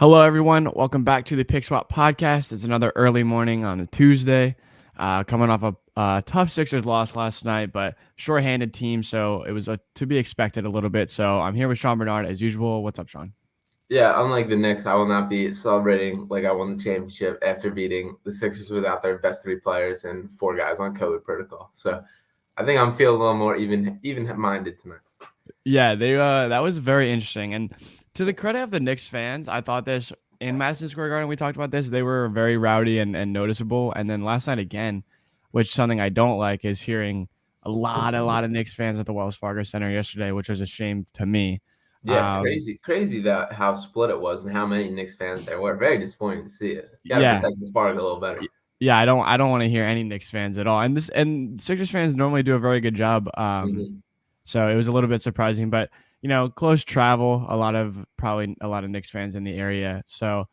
Hello, everyone. Welcome back to the Pick Swap Podcast. It's another early morning on a Tuesday, coming off a tough Sixers loss last night, but shorthanded team, so it was to be expected a little bit. So I'm here with Sean Bernard as usual. What's up, Sean? Yeah, unlike the Knicks, I will not be celebrating like I won the championship after beating the Sixers without their best three players and four guys on COVID protocol. So I think I'm feeling a little more even-minded tonight. Yeah, they that was very interesting. And to the credit of the Knicks fans, I thought this in Madison Square Garden. We talked about this. They were very rowdy and noticeable. And then last night again, which something I don't like is hearing a lot of Knicks fans at the Wells Fargo Center yesterday, which was a shame to me. Yeah, Um, crazy that how split it was and how many Knicks fans there were. Very disappointing to see it. Got to yeah, protect the spark a little better. yeah, I don't want to hear any Knicks fans at all. And Sixers fans normally do a very good job. Mm-hmm. So it was a little bit surprising, but close travel, probably a lot of Knicks fans in the area. So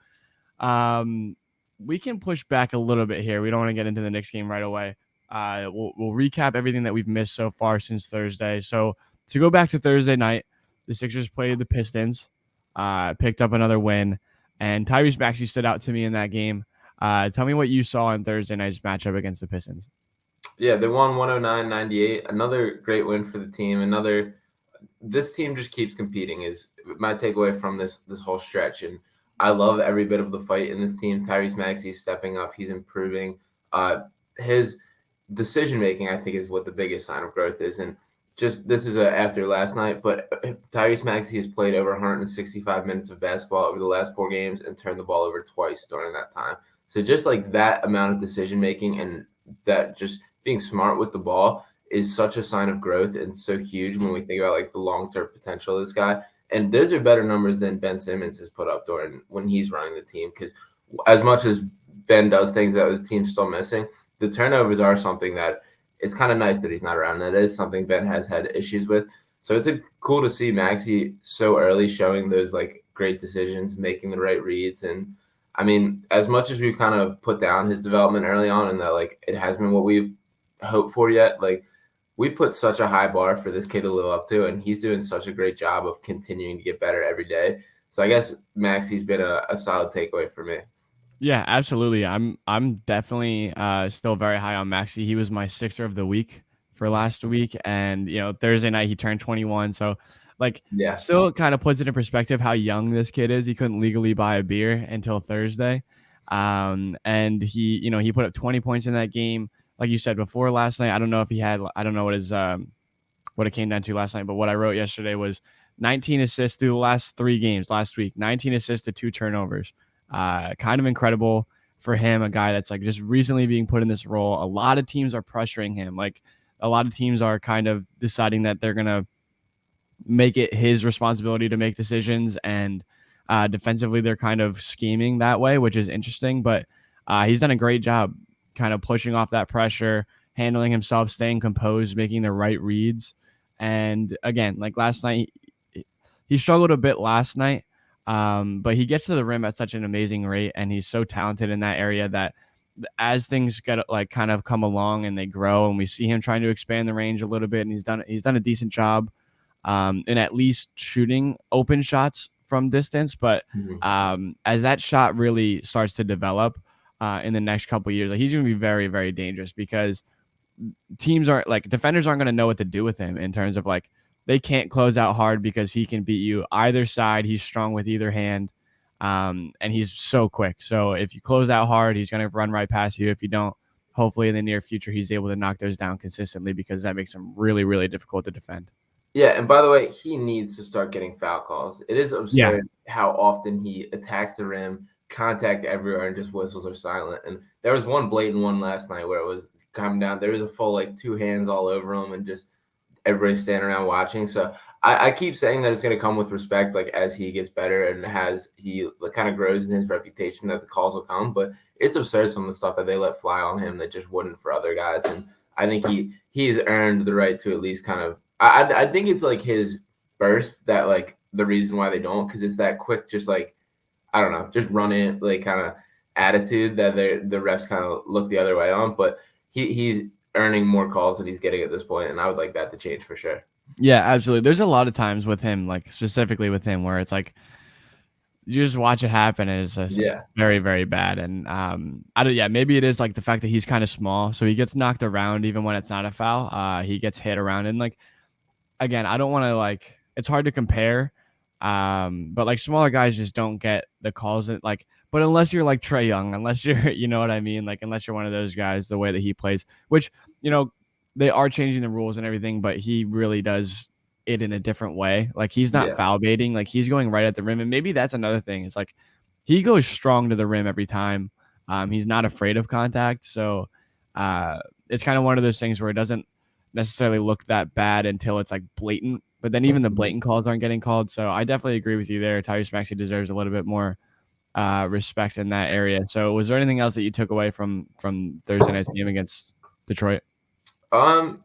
um we can push back a little bit here. We don't want to get into the Knicks game right away. We'll recap everything that we've missed so far since Thursday. So to go back to Thursday night, the Sixers played the Pistons, picked up another win, and Tyrese Maxey stood out to me in that game. Tell me what you saw in Thursday night's matchup against the Pistons. Yeah, they won 109-98. Another great win for the team. This team just keeps competing is my takeaway from this whole stretch. And I love every bit of the fight in this team. Tyrese Maxey is stepping up. He's improving. His decision making, I think, is what the biggest sign of growth is. And just this is after last night, but Tyrese Maxey has played over 165 minutes of basketball over the last 4 games and turned the ball over twice during that time. So just like that amount of decision making and that just being smart with the ball is such a sign of growth and so huge when we think about like the long-term potential of this guy. And those are better numbers than Ben Simmons has put up during when he's running the team. Because as much as Ben does things that the team's still missing, the turnovers are something that it's kind of nice that he's not around. That is something Ben has had issues with. So it's cool to see Maxey so early showing those like great decisions, making the right reads. And I mean, as much as we've kind of put down his development early on and that like it has been what we've hoped for yet, like we put such a high bar for this kid to live up to, and he's doing such a great job of continuing to get better every day. So I guess Maxey's been a solid takeaway for me. Yeah, absolutely. I'm definitely still very high on Maxey. He was my Sixer of the week for last week, and Thursday night he turned 21. So, like, Yeah. still kind of puts it in perspective how young this kid is. He couldn't legally buy a beer until Thursday, and he put up 20 points in that game. Like you said before last night, I don't know if he had. I don't know what it came down to last night, but what I wrote yesterday was 19 assists through the last 3 games last week. 19 assists to 2 turnovers. Kind of incredible for him, a guy that's like just recently being put in this role. A lot of teams are pressuring him. Like a lot of teams are kind of deciding that they're going to make it his responsibility to make decisions. And defensively, they're kind of scheming that way, which is interesting. But he's done a great job kind of pushing off that pressure, handling himself, staying composed, making the right reads. And again, like last night, he struggled a bit last night. But he gets to the rim at such an amazing rate, and he's so talented in that area that as things get like kind of come along and they grow, and we see him trying to expand the range a little bit, and he's done a decent job in at least shooting open shots from distance. But as that shot really starts to develop in the next couple of years, like, he's going to be very, very dangerous because defenders aren't going to know what to do with him in terms of like, they can't close out hard because he can beat you either side. He's strong with either hand, and he's so quick. So if you close out hard, he's going to run right past you. If you don't, hopefully in the near future, he's able to knock those down consistently because that makes him really, really difficult to defend. Yeah, and by the way, he needs to start getting foul calls. It is absurd how often he attacks the rim, contact everywhere, and just whistles are silent. And there was one blatant one last night where it was coming down. There was a full like 2 hands all over him and just everybody's standing around watching. So I keep saying that it's going to come with respect, like as he gets better and he kind of grows in his reputation, that the calls will come. But it's absurd some of the stuff that they let fly on him that just wouldn't for other guys. And I think he has earned the right to at least kind of. I think it's like his burst that like the reason why they don't, because it's that quick, just like I don't know, just run it like kind of attitude that the refs kind of look the other way on. But he's earning more calls than he's getting at this point, and I would like that to change for sure. Yeah, absolutely. There's a lot of times with him, like specifically with him, where it's like you just watch it happen, and it's just Yeah, very, very bad. And I don't. Yeah, maybe it is like the fact that he's kind of small, so he gets knocked around even when it's not a foul. He gets hit around, and like again, I don't want to like. It's hard to compare, but like smaller guys just don't get the calls that like. But unless you're like Trey Young, unless you're, you know what I mean, like unless you're one of those guys, the way that he plays, which you know they are changing the rules and everything, but he really does it in a different way. Like he's not yeah, foul baiting, like he's going right at the rim, and maybe that's another thing. It's like he goes strong to the rim every time. He's not afraid of contact, so uh, it's kind of one of those things where it doesn't necessarily look that bad until it's like blatant. But then even the Mhm. blatant calls aren't getting called. So I definitely agree with you there. Tyrese Maxey deserves a little bit more respect in that area. So was there anything else that you took away from Thursday night's game against Detroit?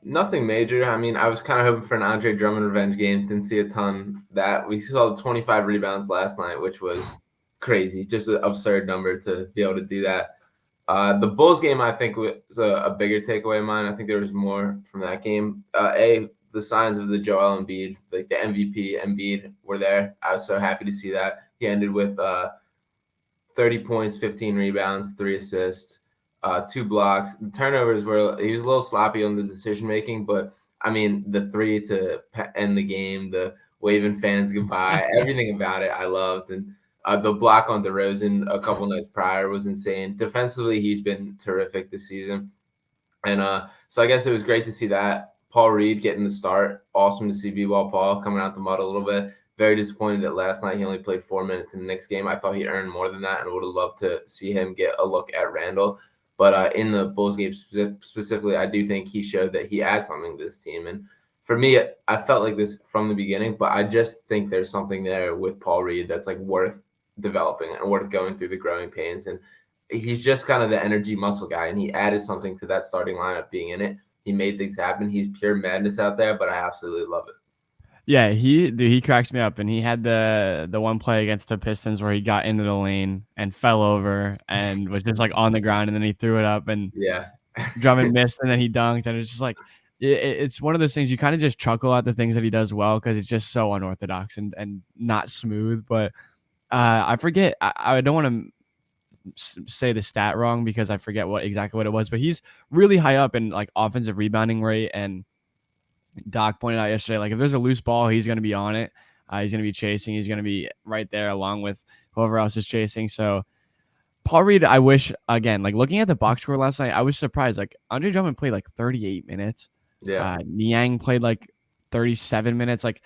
Nothing major. I mean, I was kind of hoping for an Andre Drummond revenge game. Didn't see a ton that we saw the 25 rebounds last night, which was crazy, just an absurd number to be able to do that. The Bulls game, I think, was a bigger takeaway of mine. I think there was more from that game. The signs of the Joel Embiid, like the MVP Embiid, were there. I was so happy to see that. He ended with 30 points, 15 rebounds, 3 assists, 2 blocks. The turnovers were, he was a little sloppy on the decision making, but I mean, the three to end the game, the waving fans goodbye, everything about it I loved. And the block on DeRozan a couple nights prior was insane. Defensively, he's been terrific this season. And so I guess it was great to see that. Paul Reed getting the start. Awesome to see B-Ball Paul coming out the mud a little bit. Very disappointed that last night he only played 4 minutes in the Knicks game. I thought he earned more than that and would have loved to see him get a look at Randall. But in the Bulls game specifically, I do think he showed that he adds something to this team. And for me, I felt like this from the beginning, but I just think there's something there with Paul Reed that's like worth developing and worth going through the growing pains. And he's just kind of the energy muscle guy, and he added something to that starting lineup being in it. He made things happen. He's pure madness out there, but I absolutely love it. Yeah, he cracks me up, and he had the one play against the Pistons where he got into the lane and fell over and was just like on the ground, and then he threw it up, and Yeah. Drummond missed, and then he dunked, and it's just like it's one of those things you kind of just chuckle at the things that he does well because it's just so unorthodox and not smooth. But I forget, I don't want to say the stat wrong because I forget exactly what it was, but he's really high up in like offensive rebounding rate. And Doc pointed out yesterday, like if there's a loose ball, he's going to be on it. He's going to be chasing. He's going to be right there along with whoever else is chasing. So Paul Reed, I wish again, like looking at the box score last night, I was surprised. Like Andre Drummond played like 38 minutes. Yeah. Niang played like 37 minutes. Like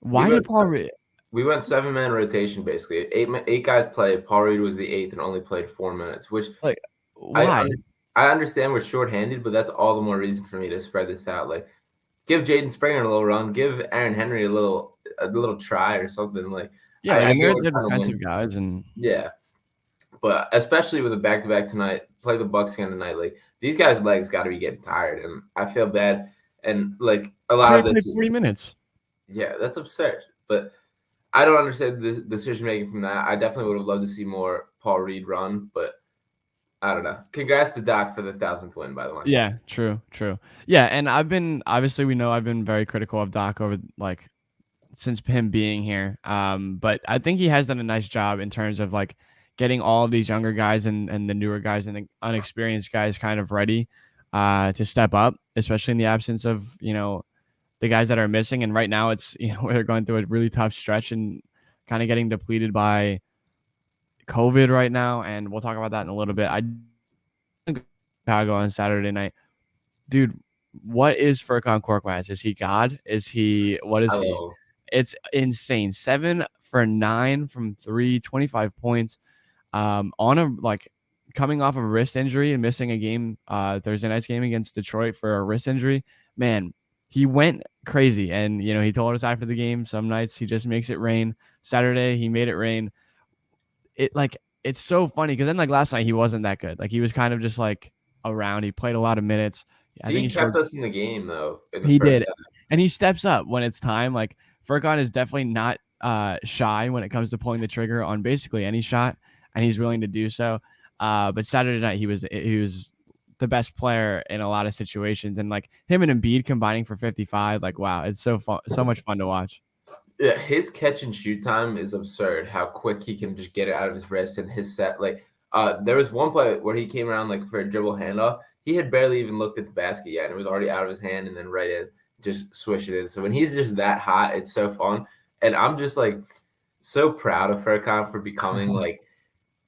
We why did went Paul Reed? we went 7-man rotation basically. Eight guys played. Paul Reed was the eighth and only played 4 minutes, which Like I why? I understand we're shorthanded, but that's all the more reason for me to spread this out. Like give Jaden Springer a little run, give Aaron Henry a little try or something. Like Yeah, I and get they're we're trying to defensive win. guys, and Yeah. But especially with a back-to-back tonight, play the Bucks again tonight. Like these guys' legs got to be getting tired, and I feel bad. And like a he lot of already played this is 40 minutes. yeah, that's absurd. But I don't understand the decision making from that. I definitely would have loved to see more Paul Reed run, but I don't know. Congrats to Doc for the 1,000th win, by the way. Yeah, true. Yeah, and obviously we know I've been very critical of Doc over like since him being here. But I think he has done a nice job in terms of like getting all of these younger guys and the newer guys and the unexperienced guys kind of ready to step up, especially in the absence of, the guys that are missing. And right now it's, they're going through a really tough stretch and kind of getting depleted by COVID right now. And we'll talk about that in a little bit. I Chicago on Saturday night. Dude, what is Furkan Korkmaz? Is he God? What is I he? love him. It's insane. 7 for 9 from 3, 25 points. On a like coming off of a wrist injury and missing a game, Thursday night's game against Detroit for a wrist injury. Man, he went crazy. And he told us after the game, some nights he just makes it rain. Saturday, he made it rain. It's so funny because then like last night he wasn't that good. Like he was kind of just like around. He played a lot of minutes. I think He he kept scored. us in the game though in the He first did, half. and he steps up when it's time. Like Furkan is definitely not shy when it comes to pulling the trigger on basically any shot, and he's willing to do so. But Saturday night he was the best player in a lot of situations, and like him and Embiid combining for 55. Like wow, it's so fun, so much fun to watch. Yeah, his catch and shoot time is absurd. How quick he can just get it out of his wrist and his set. Like, there was one play where he came around like for a dribble handoff. He had barely even looked at the basket yet, and it was already out of his hand, and then right in, just swish it in. So when he's just that hot, it's so fun. And I'm just like so proud of Furkan for becoming like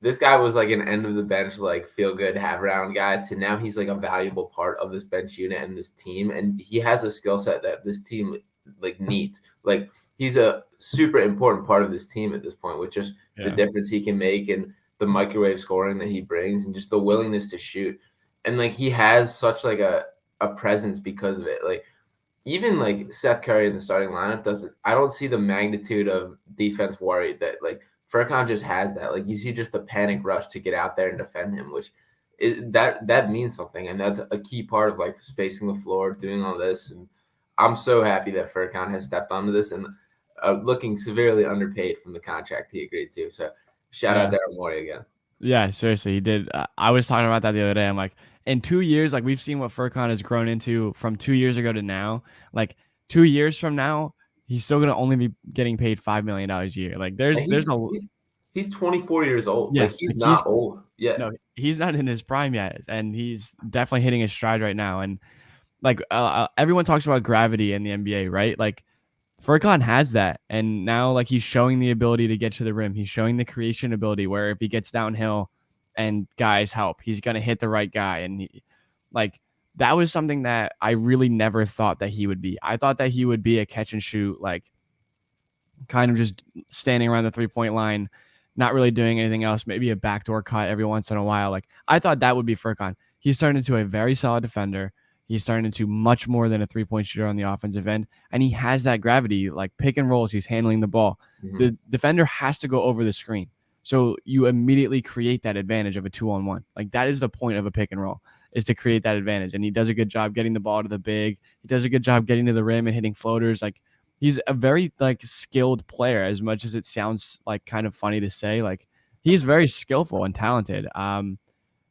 this guy was like an end of the bench, like feel good, have around guy to now he's like a valuable part of this bench unit and this team. And he has a skill set that this team like needs. Like he's a super important part of this team at this point with just the difference he can make and the microwave scoring that he brings and just the willingness to shoot. And like he has such like a presence because of it. Like even like Seth Curry in the starting lineup doesn't. I don't see the magnitude of defense worry that like Furkan just has that. Like you see just the panic rush to get out there and defend him, which that means something, and that's a key part of like spacing the floor, doing all this. And I'm so happy that Furkan has stepped onto this and looking severely underpaid from the contract he agreed to. So shout out Daryl Morey again. Yeah, seriously, he did. I was talking about that the other day. I'm like, in 2 years, like we've seen what Furkan has grown into from 2 years ago to now. Like 2 years from now, he's still gonna only be getting paid $5 million a year. Like he's 24 years old. Yeah, like he's not old. Yeah, no, he's not in his prime yet, and he's definitely hitting his stride right now. And like everyone talks about gravity in the NBA, right? Like Furkan has that, and now like he's showing the ability to get to the rim. He's showing the creation ability where if he gets downhill and guys help, he's gonna hit the right guy. And like that was something that I really never thought that he would be. I thought that he would be a catch and shoot, like kind of just standing around the 3-point line, not really doing anything else. Maybe a backdoor cut every once in a while. Like I thought that would be Furkan. He's turned into a very solid defender. He's turned into much more than a 3-point shooter on the offensive end. And he has that gravity, like pick and rolls. He's handling the ball. Mm-hmm. The defender has to go over the screen. So you immediately create that advantage of a 2-on-1. Like that is the point of a pick and roll, is to create that advantage. And he does a good job getting the ball to the big. He does a good job getting to the rim and hitting floaters. Like he's a very like skilled player, as much as it sounds like kind of funny to say. Like he's very skillful and talented.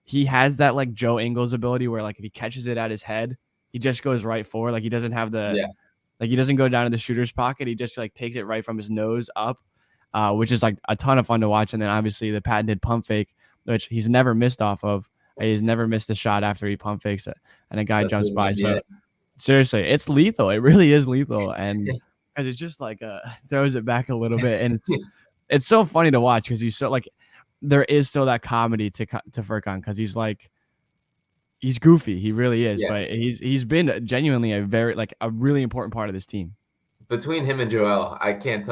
He has that like Joe Ingles ability where like if he catches it at his head, he just goes right forward. Like he doesn't have like he doesn't go down to the shooter's pocket. He just like takes it right from his nose up, which is like a ton of fun to watch. And then obviously the patented pump fake, which he's never missed off of. He's never missed a shot after he pump fakes it and a guy jumps by. So seriously, it's lethal. It really is lethal. And it's just like throws it back a little bit. And it's so funny to watch because he's so like, there is still that comedy to Furkan because he's like, he's goofy. He really is. But he's been genuinely a really important part of this team. Between him and Joel, I can't.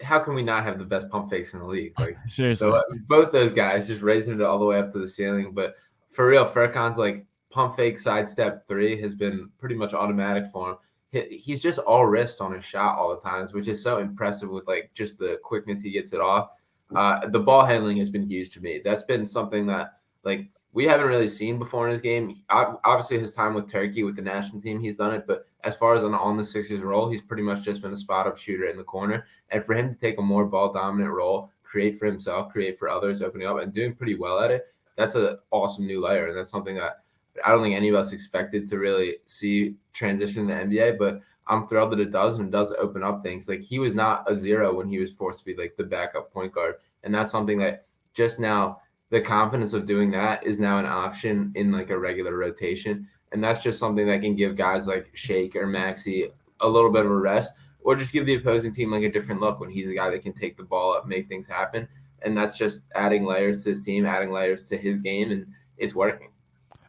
How can we not have the best pump fakes in the league? Like seriously, so both those guys just raising it all the way up to the ceiling. But for real, Furkan's like pump fake sidestep 3 has been pretty much automatic for him. He's just all wrist on his shot all the times, which is so impressive with like just the quickness he gets it off. The ball handling has been huge to me. That's been something that like we haven't really seen before in his game. Obviously, his time with Turkey with the national team, he's done it. But as far as on the Sixers role, he's pretty much just been a spot-up shooter in the corner. And for him to take a more ball-dominant role, create for himself, create for others, opening up, and doing pretty well at it, that's an awesome new layer. And that's something that I don't think any of us expected to really see transition in the NBA. But I'm thrilled that it does, and it does open up things. Like he was not a 0 when he was forced to be like the backup point guard. And that's something that just now – the confidence of doing that is now an option in like a regular rotation. And that's just something that can give guys like Shake or Maxey a little bit of a rest, or just give the opposing team like a different look when he's a guy that can take the ball up, make things happen. And that's just adding layers to his team, adding layers to his game, and it's working.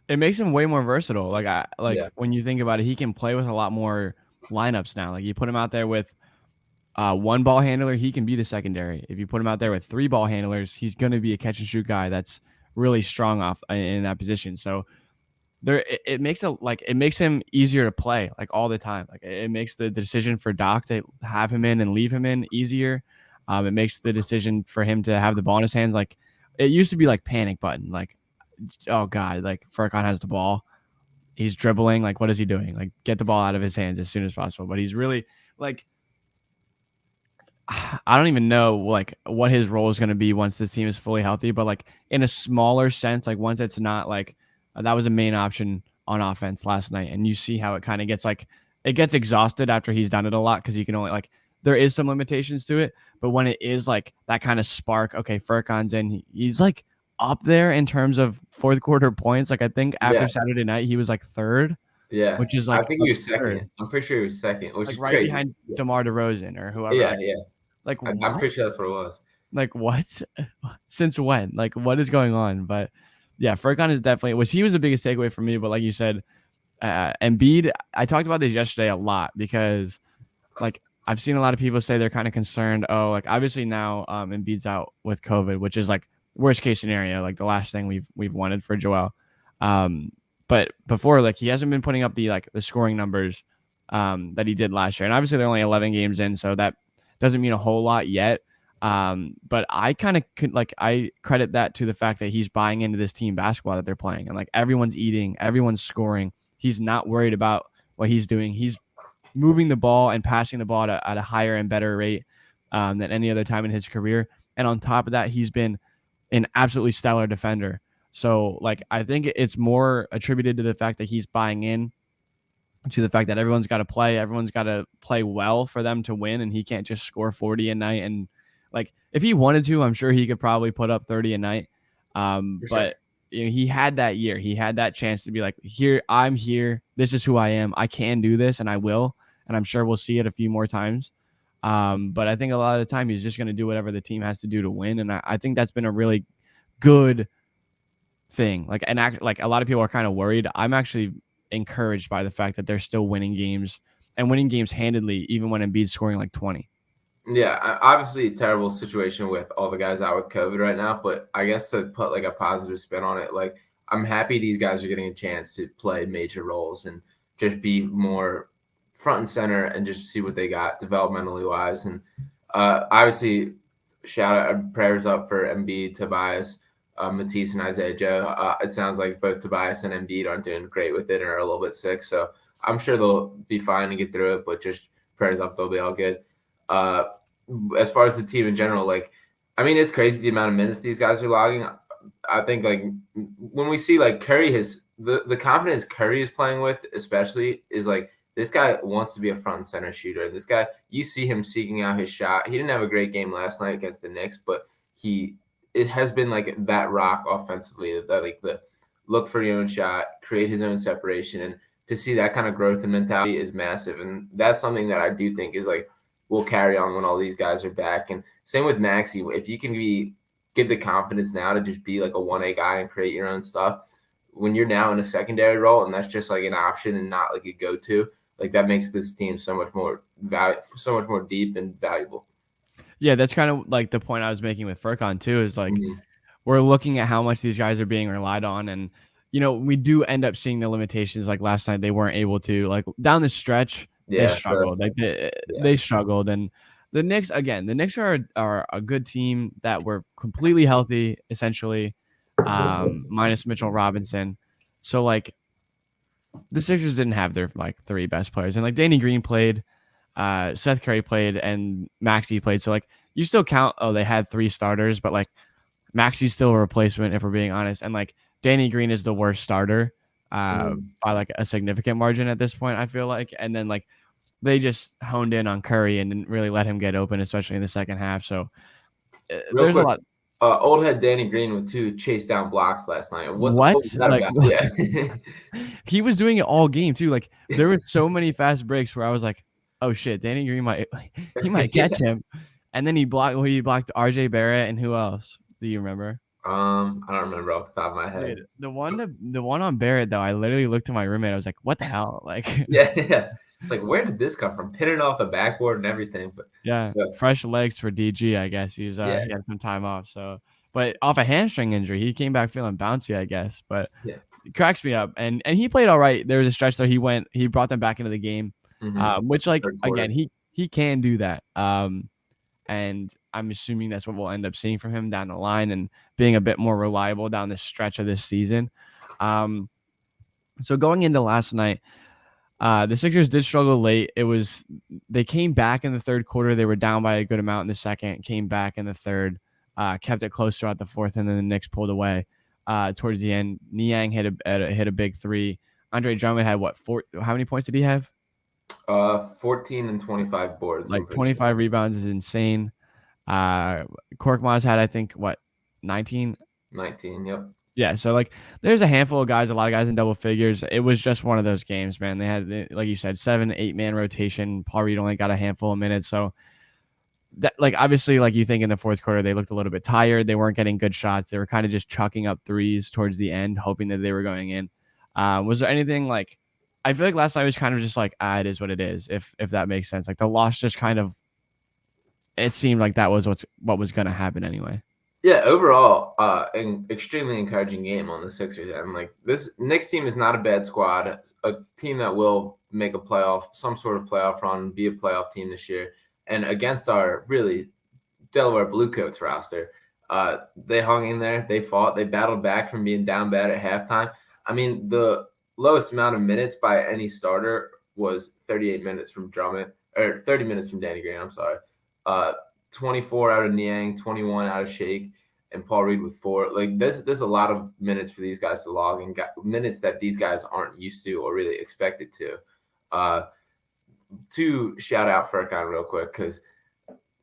It makes him way more versatile. When you think about it, he can play with a lot more lineups now. Like you put him out there with one ball handler, he can be the secondary. If you put him out there with 3 ball handlers, he's going to be a catch and shoot guy that's really strong off in that position. So it makes him easier to play like all the time. Like it makes the decision for Doc to have him in and leave him in easier. It makes the decision for him to have the ball in his hands. Like it used to be like panic button. Like, oh God, like Furkan has the ball. He's dribbling. Like, what is he doing? Like get the ball out of his hands as soon as possible. But he's really like, I don't even know like what his role is going to be once this team is fully healthy, but like in a smaller sense, like once it's not like that was a main option on offense last night. And you see how it kind of gets like, it gets exhausted after he's done it a lot. Cause you can only like there is some limitations to it. But when it is like that kind of spark, okay, Furkan's in, he's like up there in terms of fourth quarter points. Like I think after Yeah, Saturday night, he was like third, yeah. which is I like think he was absurd. second. I'm pretty sure he was second, which Like is right crazy. behind DeMar DeRozan or whoever. Yeah, yeah. Like I'm what? pretty sure that's what it was. Like what? Since when? Like what is going on? But yeah, Furkan is definitely he was the biggest takeaway for me. But like you said, Embiid, I talked about this yesterday a lot because like I've seen a lot of people say they're kind of concerned. Oh, like obviously now Embiid's out with COVID, which is like worst case scenario, like the last thing we've wanted for Joel. Um, but before, like he hasn't been putting up the scoring numbers that he did last year, and obviously they're only 11 games in, so that doesn't mean a whole lot yet. But I kind of I credit that to the fact that he's buying into this team basketball that they're playing, and like everyone's eating, everyone's scoring. He's not worried about what he's doing. He's moving the ball and passing the ball at a higher and better rate than any other time in his career. And on top of that, he's been an absolutely stellar defender. So, like, I think it's more attributed to the fact that he's buying in to the fact that everyone's got to play well for them to win, and he can't just score 40 a night. And like, if he wanted to, I'm sure he could probably put up 30 a night. For sure. But you know, he had that year, he had that chance to be like, here, I'm here. This is who I am. I can do this, and I will. And I'm sure we'll see it a few more times. But I think a lot of the time he's just going to do whatever the team has to do to win. And I think that's been a really good thing. Like, like a lot of people are kind of worried. I'm actually encouraged by the fact that they're still winning games and winning games handedly, even when Embiid's scoring like 20. Yeah, obviously a terrible situation with all the guys out with COVID right now, but I guess to put like a positive spin on it, like I'm happy these guys are getting a chance to play major roles and just be more front and center and just see what they got developmentally wise. And obviously, shout out prayers up for Embiid, Tobias, Matisse, and Isaiah Joe. It sounds like both Tobias and Embiid aren't doing great with it and are a little bit sick, so I'm sure they'll be fine and get through it. But just prayers up, they'll be all good. As far as the team in general, like, I mean, it's crazy the amount of minutes these guys are logging. I think like when we see like Curry, the confidence Curry is playing with, especially, is like this guy wants to be a front and center shooter. This guy, you see him seeking out his shot. He didn't have a great game last night against the Knicks, but it has been like that rock offensively, that like the look for your own shot, create his own separation, and to see that kind of growth and mentality is massive. And that's something that I do think is like will carry on when all these guys are back. And same with Maxey. If you can get the confidence now to just be like a 1A guy and create your own stuff, when you're now in a secondary role and that's just like an option and not like a go-to, like that makes this team so much more deep and valuable. Yeah, that's kind of like the point I was making with Furkan too, is like Mm-hmm. we're looking at how much these guys are being relied on. And, you know, we do end up seeing the limitations. Like last night, they weren't able to, like down the stretch, they Yeah, struggled. Like they struggled. And the Knicks are a good team that were completely healthy, essentially, minus Mitchell Robinson. So like the Sixers didn't have their like three best players. And like Danny Green played, Seth Curry played, and Maxey played. So like you still count, oh, they had three starters, but like Maxey's still a replacement, if we're being honest. And like Danny Green is the worst starter by like a significant margin at this point, I feel like. And then like they just honed in on Curry and didn't really let him get open, especially in the second half. So Real there's quick, a lot. old head Danny Green with 2 chase down blocks last night. What the fuck What? was that Like about? Yeah. he was doing it all game too. Like there were so many fast breaks where I was like, oh shit, Danny Green he might catch him. And then he blocked RJ Barrett, and who else? Do you remember? I don't remember off the top of my head. Dude, the one on Barrett though, I literally looked to my roommate. I was like, "What the hell?" Like, Yeah. It's like, where did this come from? Pinning off the backboard and everything. But yeah, yeah, fresh legs for DG. I guess he had some time off. So, but off a hamstring injury, he came back feeling bouncy. I guess, but yeah. it cracks me up. And he played all right. There was a stretch there. He brought them back into the game, which like Third quarter. again he can do that. And I'm assuming that's what we'll end up seeing from him down the line and being a bit more reliable down the stretch of this season. So going into last night, the Sixers did struggle late. They came back in the third quarter. They were down by a good amount in the second, came back in the third, kept it close throughout the fourth, and then the Knicks pulled away towards the end. Niang hit a big three. Andre Drummond had how many points did he have? 14 and 25 boards, I'm Like pretty sure. 25 rebounds is insane. Korkmaz had, I think, what, 19? 19, yep. Yeah, so like there's a handful of guys, a lot of guys in double figures. It was just one of those games, man. They had, like you said, 7, 8 man rotation. Paul Reed only got a handful of minutes. So that, like, obviously, like, you think in the fourth quarter they looked a little bit tired. They weren't getting good shots. They were kind of just chucking up threes towards the end, hoping that they were going in. Was there anything like? I feel like last night was kind of just like, it is what it is. If that makes sense. Like the loss just kind of, it seemed like that was what was going to happen anyway. Yeah, overall, an extremely encouraging game on the Sixers end. Like this Knicks team is not a bad squad, a team that will make a playoff, some sort of playoff run, be a playoff team this year. And against our really Delaware Bluecoats roster, they hung in there, they fought, they battled back from being down bad at halftime. I mean, the lowest amount of minutes by any starter was 38 minutes from Drummond, or 30 minutes from Danny Green. I'm sorry. Uh, 24 out of Niang, 21 out of Shake, and Paul Reed with 4. Like there's a lot of minutes for these guys to log and minutes that these guys aren't used to or really expected to. To shout out Furkan real quick because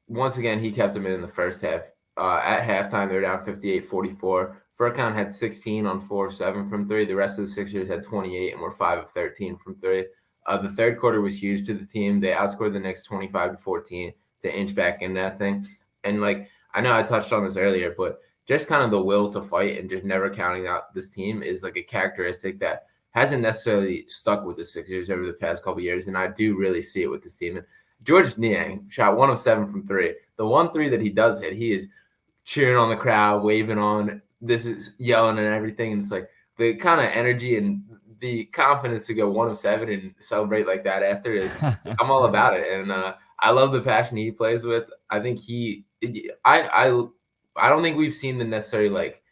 once again he kept them in the first half. At halftime they were down 58-44. Furkan had 16 on 4 of 7 from 3. The rest of the Sixers had 28 and were 5 of 13 from 3. The third quarter was huge to the team. They outscored the Knicks 25-14 to inch back in that thing. And like I know I touched on this earlier, but just kind of the will to fight and just never counting out this team is like a characteristic that hasn't necessarily stuck with the Sixers over the past couple of years, and I do really see it with this team. And George Niang shot 1 of 7 from 3. The 1 3 that he does hit, he is cheering on the crowd, waving on, this is yelling and everything. And it's like the kind of energy and the confidence to go 1 of 7 and celebrate like that after is, I'm all about it. And I love the passion he plays with. I think I don't think we've seen the necessary like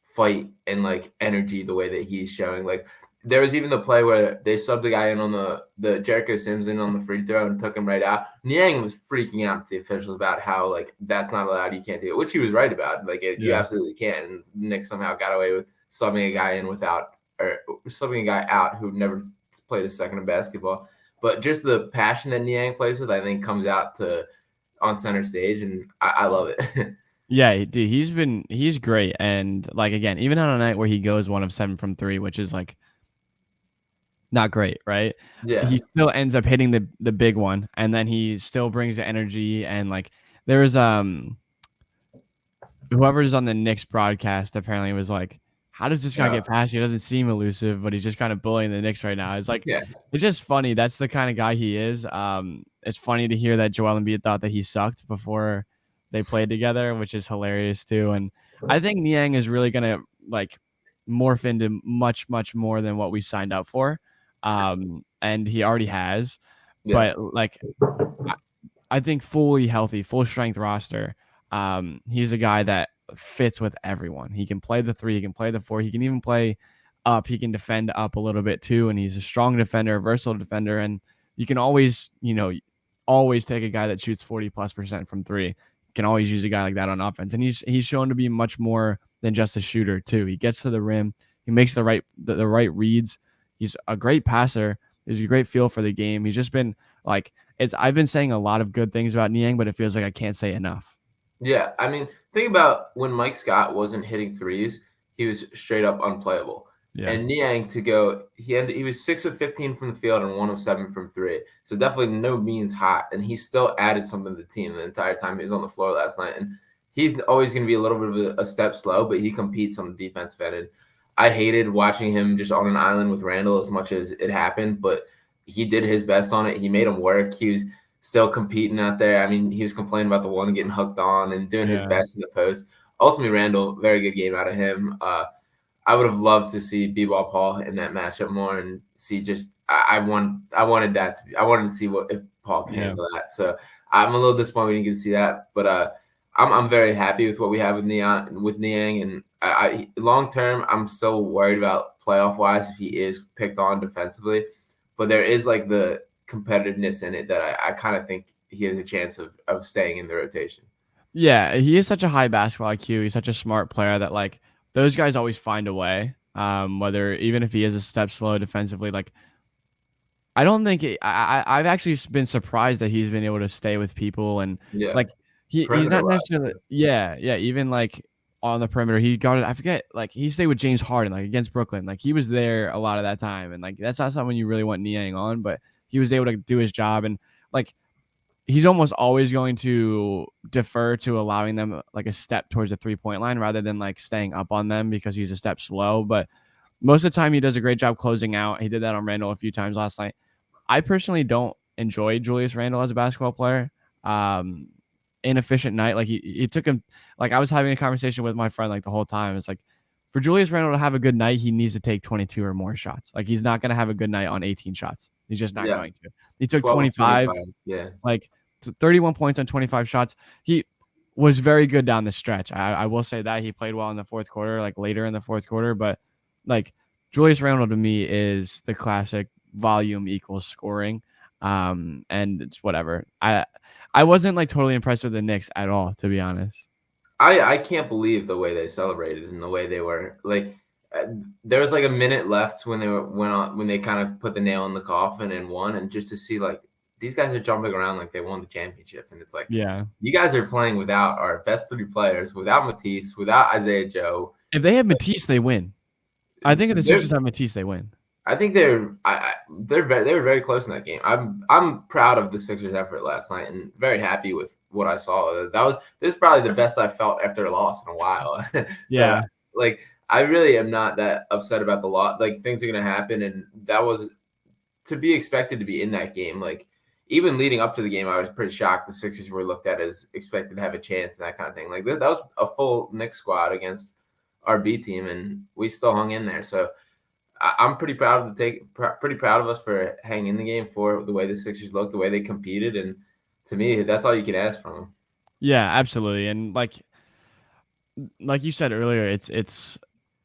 fight and like energy the way that he's showing. Like there was even the play where they subbed the guy in on the Jericho Sims in on the free throw and took him right out. Niang was freaking out at the officials about how like that's not allowed, you can't do it, which he was right about. Like you Yeah. absolutely can. And Nick somehow got away with subbing a guy in without, or subbing a guy out who never played a second of basketball. But just the passion that Niang plays with, I think, comes out to on center stage, and I love it. Yeah, dude, he's great. And like again, even on a night where he goes 1 of 7 from 3, which is like not great, right? Yeah. He still ends up hitting the big one, and then he still brings the energy. And like there's whoever's on the Knicks broadcast apparently was like, how does this guy get past you? He doesn't seem elusive, but he's just kind of bullying the Knicks right now. It's like, Yeah. it's just funny. That's the kind of guy he is. It's funny to hear that Joel Embiid thought that he sucked before they played together, which is hilarious too. And I think Niang is really gonna like morph into much, much more than what we signed up for. And he already has. Yeah. But like I think fully healthy, full strength roster. He's a guy that fits with everyone. He can play the 3, he can play the 4, he can even play up. He can defend up a little bit too, and he's a strong defender, a versatile defender, and you can always, always take a guy that shoots 40+% from 3. You can always use a guy like that on offense, and he's shown to be much more than just a shooter too. He gets to the rim, he makes the right reads. He's a great passer. He's a great feel for the game. He's just been like I've been saying a lot of good things about Niang, but it feels like I can't say enough. Yeah, I mean, think about when Mike Scott wasn't hitting threes, he was straight up unplayable. Yeah. And Niang to go, he was 6 of 15 from the field and 1 of 7 from 3. So definitely no means hot. And he still added something to the team the entire time he was on the floor last night. And he's always going to be a little bit of a step slow, but he competes on the defensive end. And I hated watching him just on an island with Randall as much as it happened, but he did his best on it. He made him work. He was still competing out there. I mean, he was complaining about the one getting hooked on and doing his best in the post. Ultimately, Randall, very good game out of him. I would have loved to see B-Ball Paul in that matchup more and see just I wanted to see what if Paul can handle that. So I'm a little disappointed we didn't get to see that, but I'm very happy with what we have with Niang, and I long term I'm still worried about playoff wise if he is picked on defensively, but there is like the competitiveness in it that I kind of think he has a chance of staying in the rotation. Yeah, he is such a high basketball IQ. He's such a smart player that like those guys always find a way. Whether even if he is a step slow defensively, like I don't think I've actually been surprised that he's been able to stay with people and Yeah, like he's perimeter not wise. necessarily even like on the perimeter he guarded I forget like he stayed with James Harden like against Brooklyn like he was there a lot of that time and like that's not someone you really want kneeing on but he was able to do his job and like he's almost always going to defer to allowing them like a step towards the 3-point line rather than like staying up on them because he's a step slow but most of the time he does a great job closing out. He did that on Randall a few times last night. I personally don't enjoy Julius Randle as a basketball player. Um, Inefficient night. Like he took him. Like I was having a conversation with my friend like the whole time. It's like for Julius Randle to have a good night, he needs to take 22 or more shots. Like he's not going to have a good night on 18 shots. He's just not Yeah, going to. He took 12 of 25, 25. Yeah. like 31 points on 25 shots. He was very good down the stretch. I will say that he played well in the fourth quarter, like later in the fourth quarter. But like Julius Randle to me is the classic volume equals scoring. And it's whatever. I wasn't like totally impressed with the Knicks at all, to be honest. I can't believe the way they celebrated and the way they were like. Uh, there was like a minute left when they kind of put the nail in the coffin and won, and just to see like these guys are jumping around like they won the championship, and it's like Yeah. you guys are playing without our best three players, without Matisse, without Isaiah Joe. If they have Matisse, they win. I think if the They're Sixers have Matisse, they win. I think they were very close in that game. I'm proud of the Sixers' effort last night and very happy with what I saw. This is probably the best I've felt after a loss in a while. So Yeah. like I really am not that upset about the loss. Like things are gonna happen, and that was to be expected to be in that game. Like even leading up to the game, I was pretty shocked the Sixers were looked at as expected to have a chance and that kind of thing. Like that was a full Knicks squad against our B team, and we still hung in there. So I'm pretty proud pretty proud of us for hanging in the game for the way the Sixers looked, the way they competed, and to me, that's all you can ask from them. Yeah, absolutely. And like you said earlier, it's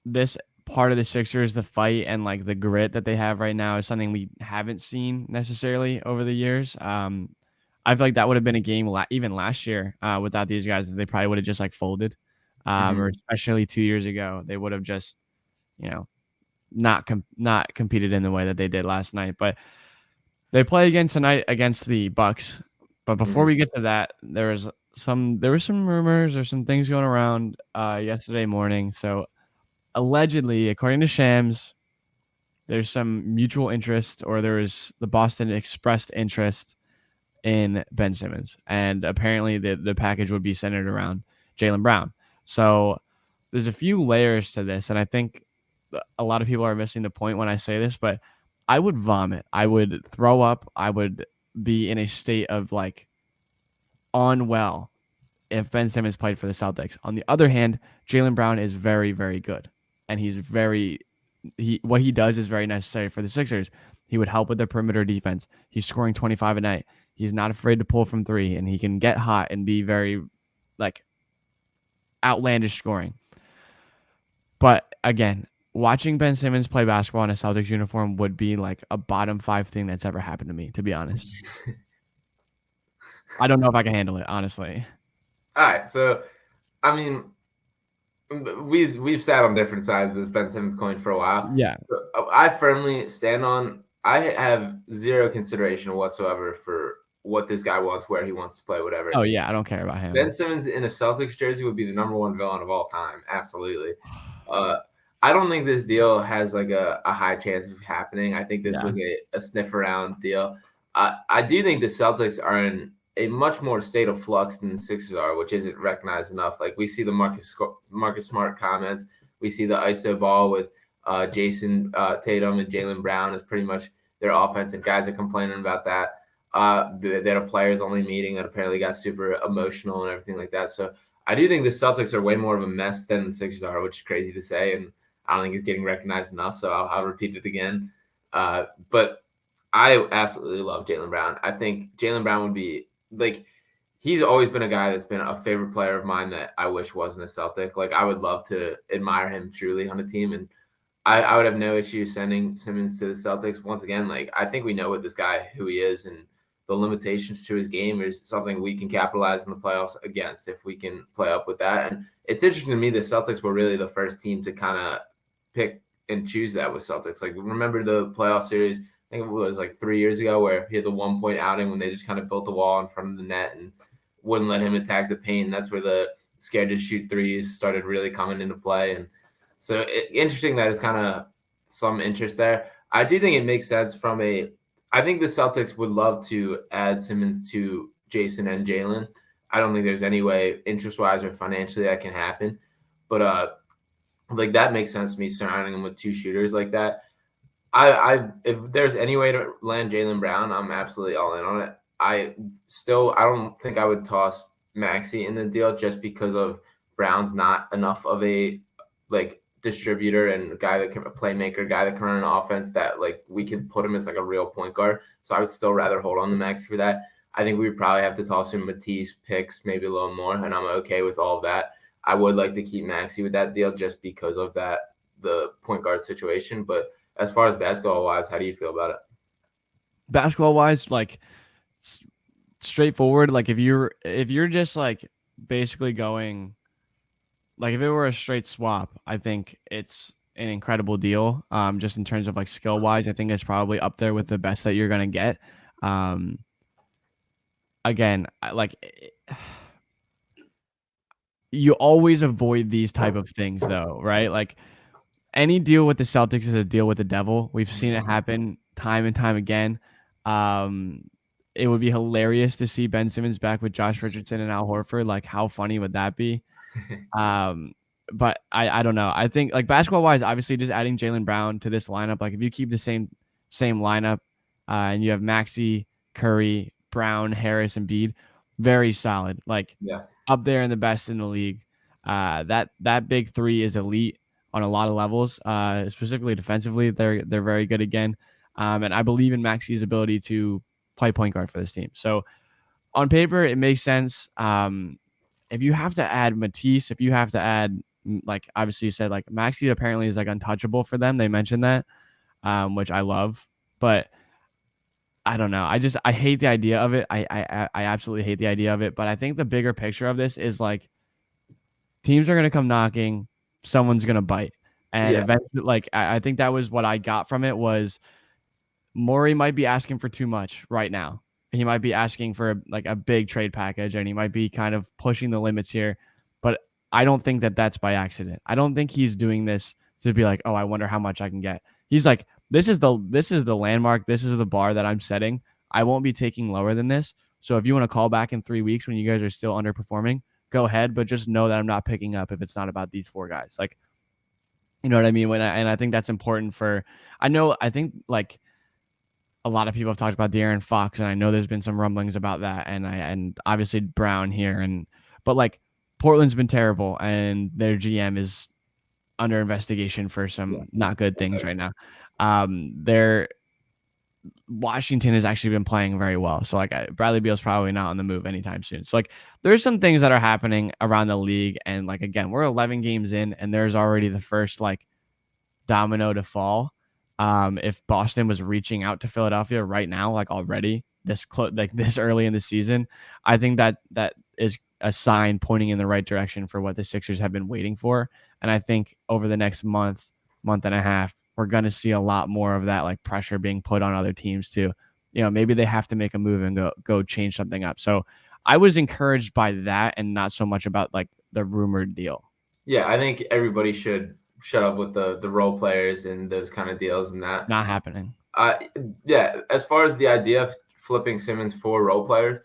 this part of the Sixers, the fight and like the grit that they have right now is something we haven't seen necessarily over the years. I feel like that would have been a game even last year without these guys that they probably would have just like folded. Or Mm-hmm. especially 2 years ago, they would have just, you know, not competed in the way that they did last night. But they play again tonight against the Bucks. But before Mm-hmm. we get to that, there were some rumors or some things going around yesterday morning. So allegedly, according to Shams, there's some mutual interest, or there was the Boston expressed interest in Ben Simmons, and apparently the package would be centered around Jaylen Brown. So there's a few layers to this, and I think a lot of people are missing the point when I say this, but I would vomit. I would throw up. I would be in a state of like unwell if Ben Simmons played for the Celtics. On the other hand, Jaylen Brown is very, very good, and what he does is very necessary for the Sixers. He would help with the perimeter defense. He's scoring 25 a night. He's not afraid to pull from three, and he can get hot and be very like outlandish scoring. But again, watching Ben Simmons play basketball in a Celtics uniform would be like a bottom 5 thing that's ever happened to me, to be honest. I don't know if I can handle it, honestly. All right, so I mean, we've sat on different sides of this Ben Simmons coin for a while. Yeah. So I firmly stand on. I have zero consideration whatsoever for what this guy wants, where he wants to play, whatever. Oh yeah, I don't care about Ben him. Simmons in a Celtics jersey would be the number one villain of all time. Absolutely. Uh, I don't think this deal has like a high chance of happening. I think this Yeah. was a sniff around deal. I do think the Celtics are in a much more state of flux than the Sixers are, which isn't recognized enough. Like we see the Marcus Smart comments, we see the ISO ball with Jason Tatum and Jaylen Brown is pretty much their offense, and guys are complaining about that. That a players only meeting that apparently got super emotional and everything like that. So I do think the Celtics are way more of a mess than the Sixers are, which is crazy to say, and I don't think it's getting recognized enough. So I'll repeat it again. But I absolutely love Jaylen Brown. I think Jaylen Brown would be like he's always been a guy that's been a favorite player of mine that I wish wasn't a Celtic. Like I would love to admire him truly on the team, and I would have no issue sending Simmons to the Celtics. Once again, like I think we know what this guy who he is, and the limitations to his game is something we can capitalize in the playoffs against if we can play up with that. And it's interesting to me the Celtics were really the first team to kind of pick and choose that with Celtics. Like remember the playoff series I think it was like 3 years ago where he had the 1 point outing when they just kind of built the wall in front of the net and wouldn't let him attack the paint. And that's where the scared to shoot threes started really coming into play. And so interesting that it's kind of some interest there. I do think it makes sense I think the Celtics would love to add Simmons to Jason and Jaylen. I don't think there's any way interest-wise or financially that can happen. But like that makes sense to me surrounding him with two shooters like that. I if there's any way to land Jaylen Brown, I'm absolutely all in on it. I don't think I would toss Maxey in the deal just because of Brown's not enough of a like distributor and a guy that can a playmaker, guy that can run an offense that like we could put him as like a real point guard. So I would still rather hold on to Maxey for that. I think we would probably have to toss him Matisse picks, maybe a little more, and I'm okay with all of that. I would like to keep Maxey with that deal just because of the point guard situation. But as far as basketball wise, how do you feel about it? Basketball wise, like straightforward. Like if you're just like basically going like if it were a straight swap, I think it's an incredible deal. Just in terms of like skill wise, I think it's probably up there with the best that you're gonna get. Um, again, you always avoid these type of things though, right? Like any deal with the Celtics is a deal with the devil. We've seen it happen time and time again. Um, it would be hilarious to see Ben Simmons back with Josh Richardson and Al Horford. Like, how funny would that be? Um, but I don't know. I think like basketball wise, obviously just adding Jaylen Brown to this lineup. Like if you keep the same lineup, and you have Maxey, Curry, Brown, Harris, and Embiid, very solid. Like Yeah. up there in the best in the league. That big three is elite on a lot of levels. Specifically defensively, they're very good again. And I believe in Maxey's ability to play point guard for this team. So on paper, it makes sense. If you have to add Matisse, if you have to add like obviously you said like Maxey apparently is like untouchable for them. They mentioned that, which I love, but I don't know. I hate the idea of it. I absolutely hate the idea of it. But I think the bigger picture of this is like teams are gonna come knocking, someone's gonna bite, and Yeah. eventually, like I think that was what I got from it was Morey might be asking for too much right now. He might be asking for like a big trade package, and he might be kind of pushing the limits here. But I don't think that that's by accident. I don't think he's doing this to be like, oh, I wonder how much I can get. He's like, this is the landmark. This is the bar that I'm setting. I won't be taking lower than this. So if you want to call back in 3 weeks when you guys are still underperforming, go ahead. But just know that I'm not picking up if it's not about these four guys. Like, you know what I mean? And I think that's important for. I think like a lot of people have talked about De'Aaron Fox, and I know there's been some rumblings about that, and obviously Brown here, but like Portland's been terrible, and their GM is under investigation for some not good things right now. Their Washington has actually been playing very well, so like Bradley Beal's probably not on the move anytime soon. So like there's some things that are happening around the league, and like again, we're 11 games in, and there's already the first like domino to fall. If Boston was reaching out to Philadelphia right now, like already like this early in the season, I think that is a sign pointing in the right direction for what the Sixers have been waiting for. And I think over the next month and a half, we're going to see a lot more of that like pressure being put on other teams to, maybe they have to make a move and go change something up. So I was encouraged by that and not so much about like the rumored deal. Yeah, I think everybody should shut up with the role players and those kind of deals and that. Not happening. Yeah, as far as the idea of flipping Simmons for role players,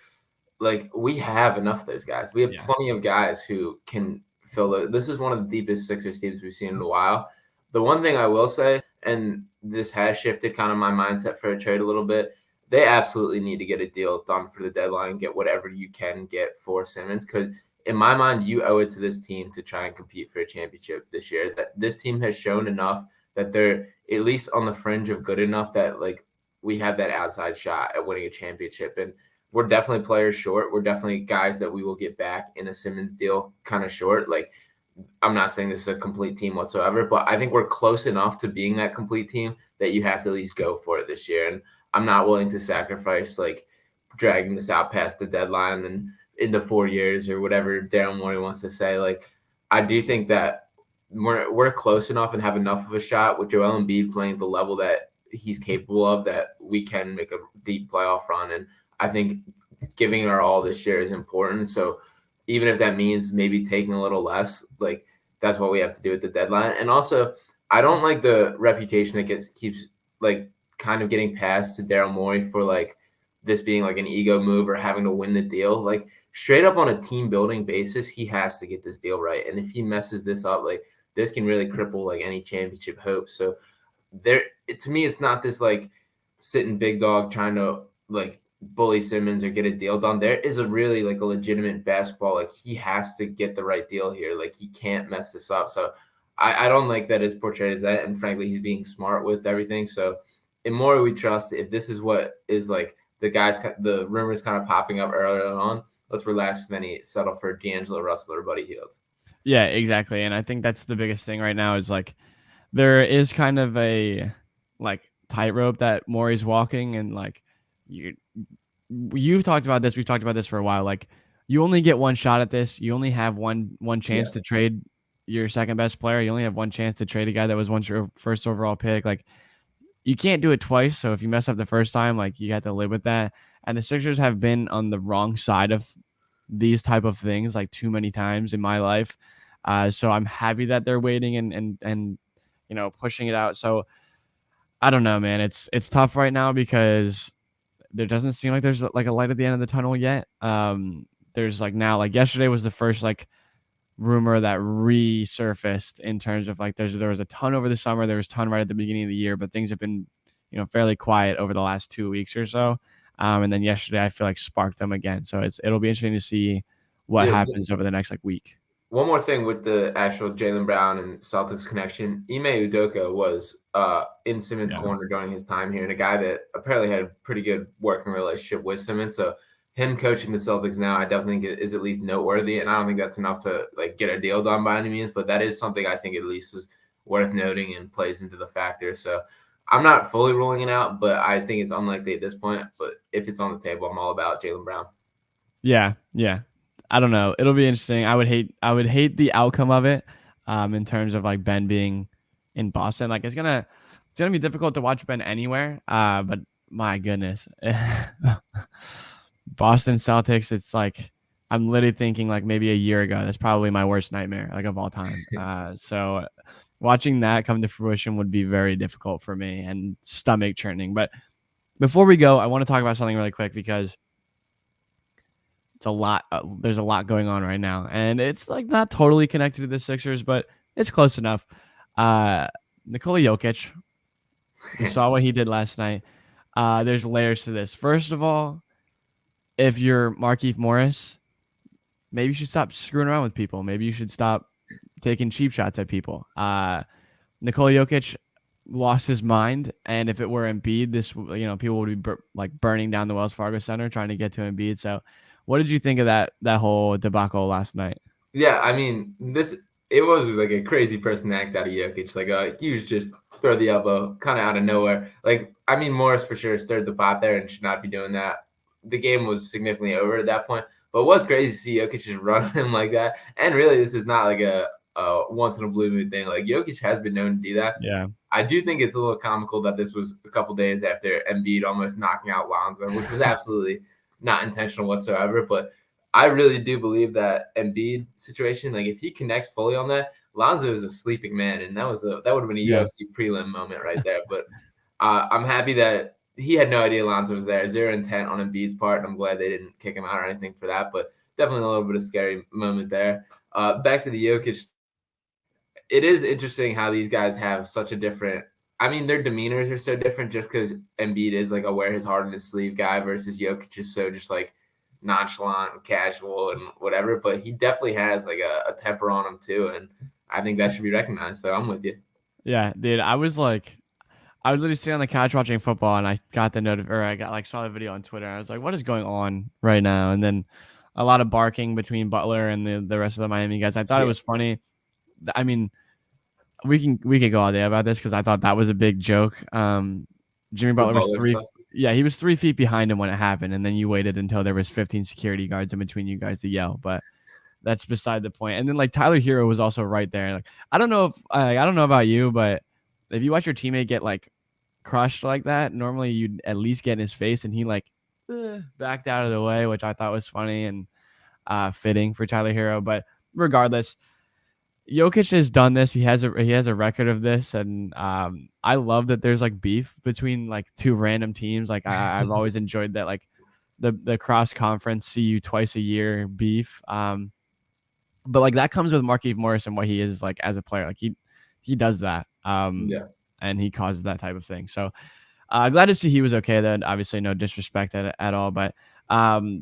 like we have enough of those guys. We have plenty of guys who can fill it. This is one of the deepest Sixers teams we've seen in a while. The one thing I will say, and this has shifted kind of my mindset for a trade a little bit, they absolutely need to get a deal done for the deadline, get whatever you can get for Simmons, because in my mind, you owe it to this team to try and compete for a championship this year. That this team has shown enough that they're at least on the fringe of good enough that like we have that outside shot at winning a championship. And we're definitely players short. We're definitely guys that we will get back in a Simmons deal kind of short. Like I'm not saying this is a complete team whatsoever, but I think we're close enough to being that complete team that you have to at least go for it this year. And I'm not willing to sacrifice like dragging this out past the deadline and into 4 years or whatever Daryl Morey wants to say. Like I do think that we're close enough and have enough of a shot with Joel Embiid playing at the level that he's capable of, that we can make a deep playoff run. And I think giving our all this year is important. So even if that means maybe taking a little less, like that's what we have to do at the deadline. And also, I don't like the reputation that keeps like kind of getting passed to Daryl Morey for like this being like an ego move or having to win the deal. Like straight up on a team building basis, he has to get this deal right. And if he messes this up, like this can really cripple like any championship hopes. So to me, it's not this like sitting big dog trying to like bully Simmons or get a deal done. There is a really like a legitimate basketball. Like he has to get the right deal here. Like he can't mess this up. So I don't like that it's portrayed as that. And frankly, he's being smart with everything. So in more we trust, if this is what is like the rumors kind of popping up earlier on, let's relax. Then he settle for D'Angelo Russell or Buddy Hield. Yeah, exactly. And I think that's the biggest thing right now is like there is kind of a like tightrope that Morey's walking, and like you've talked about this. We've talked about this for a while. Like you only get one shot at this. You only have one chance to trade your second best player. You only have one chance to trade a guy that was once your first overall pick. Like you can't do it twice. So if you mess up the first time, like you have to live with that. And the Sixers have been on the wrong side of these type of things like too many times in my life. So I'm happy that they're waiting and pushing it out. So I don't know, man. It's tough right now because there doesn't seem like there's like a light at the end of the tunnel yet. There's like now, like yesterday was the first like rumor that resurfaced in terms of like there was a ton over the summer. There was a ton right at the beginning of the year, but things have been, fairly quiet over the last 2 weeks or so. And then yesterday I feel like sparked them again. So it'll be interesting to see what happens over the next like week. One more thing with the actual Jaylen Brown and Celtics connection, Ime Udoka was in Simmons' corner during his time here, and a guy that apparently had a pretty good working relationship with Simmons. So him coaching the Celtics now, I definitely think is at least noteworthy, and I don't think that's enough to like get a deal done by any means, but that is something I think at least is worth noting and plays into the factor. So I'm not fully ruling it out, but I think it's unlikely at this point. But if it's on the table, I'm all about Jaylen Brown. Yeah. I don't know. It'll be interesting. I would hate the outcome of it, in terms of like Ben being in Boston. Like it's gonna be difficult to watch Ben anywhere. But my goodness, Boston Celtics. It's like I'm literally thinking like maybe a year ago. That's probably my worst nightmare like of all time. So watching that come to fruition would be very difficult for me and stomach churning. But before we go, I want to talk about something really quick because it's a lot. There's a lot going on right now, and it's like not totally connected to the Sixers, but it's close enough. Nikola Jokic, we saw what he did last night. There's layers to this. First of all, if you're Markieff Morris, maybe you should stop screwing around with people. Maybe you should stop taking cheap shots at people. Nikola Jokic lost his mind, and if it were Embiid, people would be burning down the Wells Fargo Center trying to get to Embiid. So what did you think of that whole debacle last night? Yeah, I mean, it was like a crazy person to act out of Jokic. Like he was just throw the elbow kind of out of nowhere. Like, I mean, Morris for sure stirred the pot there and should not be doing that. The game was significantly over at that point. But it was crazy to see Jokic just run him like that. And really, this is not like a once in a blue moon thing. Like Jokic has been known to do that. Yeah. I do think it's a little comical that this was a couple days after Embiid almost knocking out Lonzo, which was absolutely not intentional whatsoever. But I really do believe that Embiid situation, like if he connects fully on that, Lonzo is a sleeping man, and that would have been a UFC prelim moment right there. But I'm happy that he had no idea Lonzo was there. Zero intent on Embiid's part. I'm glad they didn't kick him out or anything for that. But definitely a little bit of scary moment there. Back to the Jokic. It is interesting how these guys have such a different – I mean, their demeanors are so different just because Embiid is like a wear his heart on his sleeve guy versus Jokic is so just like nonchalant and casual and whatever. But he definitely has like a temper on him too, and I think that should be recognized. So I'm with you. Yeah, dude. I was literally sitting on the couch watching football, and I got saw the video on Twitter. And I was like, what is going on right now? And then a lot of barking between Butler and the rest of the Miami guys. I thought it was funny. I mean, we could go all day about this because I thought that was a big joke. Jimmy Butler was he was 3 feet behind him when it happened, and then you waited until there was 15 security guards in between you guys to yell. But that's beside the point. And then like Tyler Hero was also right there. Like I don't know about you, but if you watch your teammate get like crushed like that, normally you'd at least get in his face, and he like backed out of the way, which I thought was funny and fitting for Tyler Hero. But regardless, Jokic has done this. He has a record of this, and I love that there's like beef between like two random teams. Like I've always enjoyed that, like the cross conference see you twice a year beef. But like that comes with Markieff Morris and what he is like as a player. Like he does that. Yeah. And he causes that type of thing. So glad to see he was okay. Then obviously no disrespect at all. But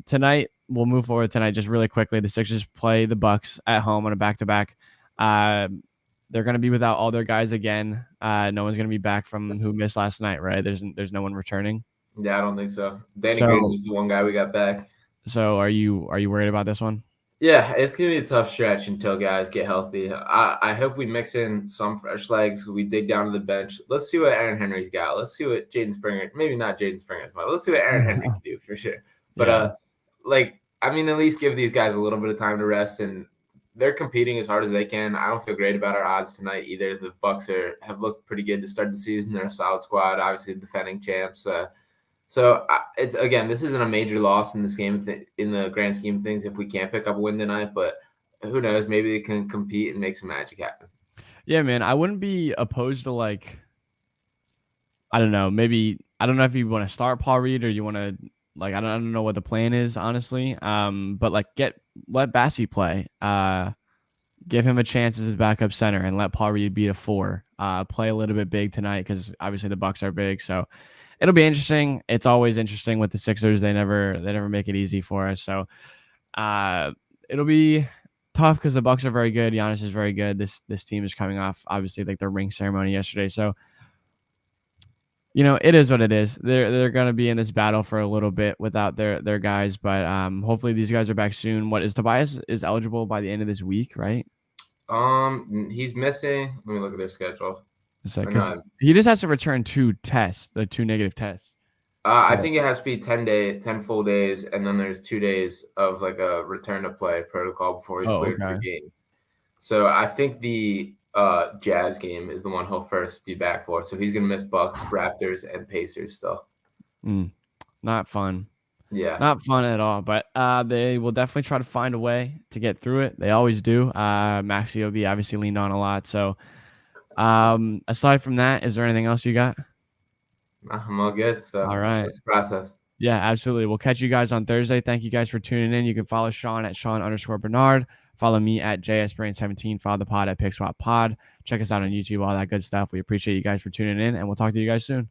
tonight we'll move forward tonight just really quickly. The Sixers play the Bucks at home on a back-to-back. They're going to be without all their guys again. No one's going to be back from who missed last night, right? There's no one returning. Yeah, I don't think so. Danny Green So was the one guy we got back. so are you worried about this one? Yeah, it's gonna be a tough stretch until guys get healthy. I hope we mix in some fresh legs. We dig down to the bench. Let's see what Aaron Henry's got. Let's see what Jaden Springer. Maybe not Jaden Springer, but let's see what Aaron Henry can do for sure. But Yeah. like I mean, at least give these guys a little bit of time to rest, and they're competing as hard as they can. I don't feel great about our odds tonight either. The Bucks have looked pretty good to start the season. They're a solid squad, obviously defending champs. So it's again, this isn't a major loss in this game in the grand scheme of things if we can't pick up a win tonight. But who knows? Maybe they can compete and make some magic happen. Yeah, man. I wouldn't be opposed to like, I don't know. Maybe I don't know if you want to start Paul Reed or you want to like I don't know what the plan is honestly. But like let Bassie play. Give him a chance as his backup center and let Paul Reed be a 4. Play a little bit big tonight because obviously the Bucks are big. So it'll be interesting. It's always interesting with the Sixers. They never make it easy for us. So it'll be tough because the Bucks are very good. Giannis is very good. This team is coming off obviously like their ring ceremony yesterday. So it is what it is. They're gonna be in this battle for a little bit without their guys, but hopefully these guys are back soon. What is Tobias is eligible by the end of this week, right? He's missing. Let me look at their schedule. Because he just has to return 2 tests, the 2 negative tests. I think it has to be 10 full days, and then there's 2 days of like a return to play protocol before he's cleared for game. So I think the Jazz game is the one he'll first be back for. So he's gonna miss Bucks, Raptors, and Pacers still. Not fun. Yeah. Not fun at all. But they will definitely try to find a way to get through it. They always do. Maxi will be obviously leaned on a lot. So aside from that, is there anything else you got? I'm all good. So all right. That's the process. Yeah, absolutely. We'll catch you guys on Thursday. Thank you guys for tuning in. You can follow Sean at Sean_Bernard. Follow me at JSBrain17. Follow the pod at PickSwapPod. Check us out on YouTube, all that good stuff. We appreciate you guys for tuning in, and we'll talk to you guys soon.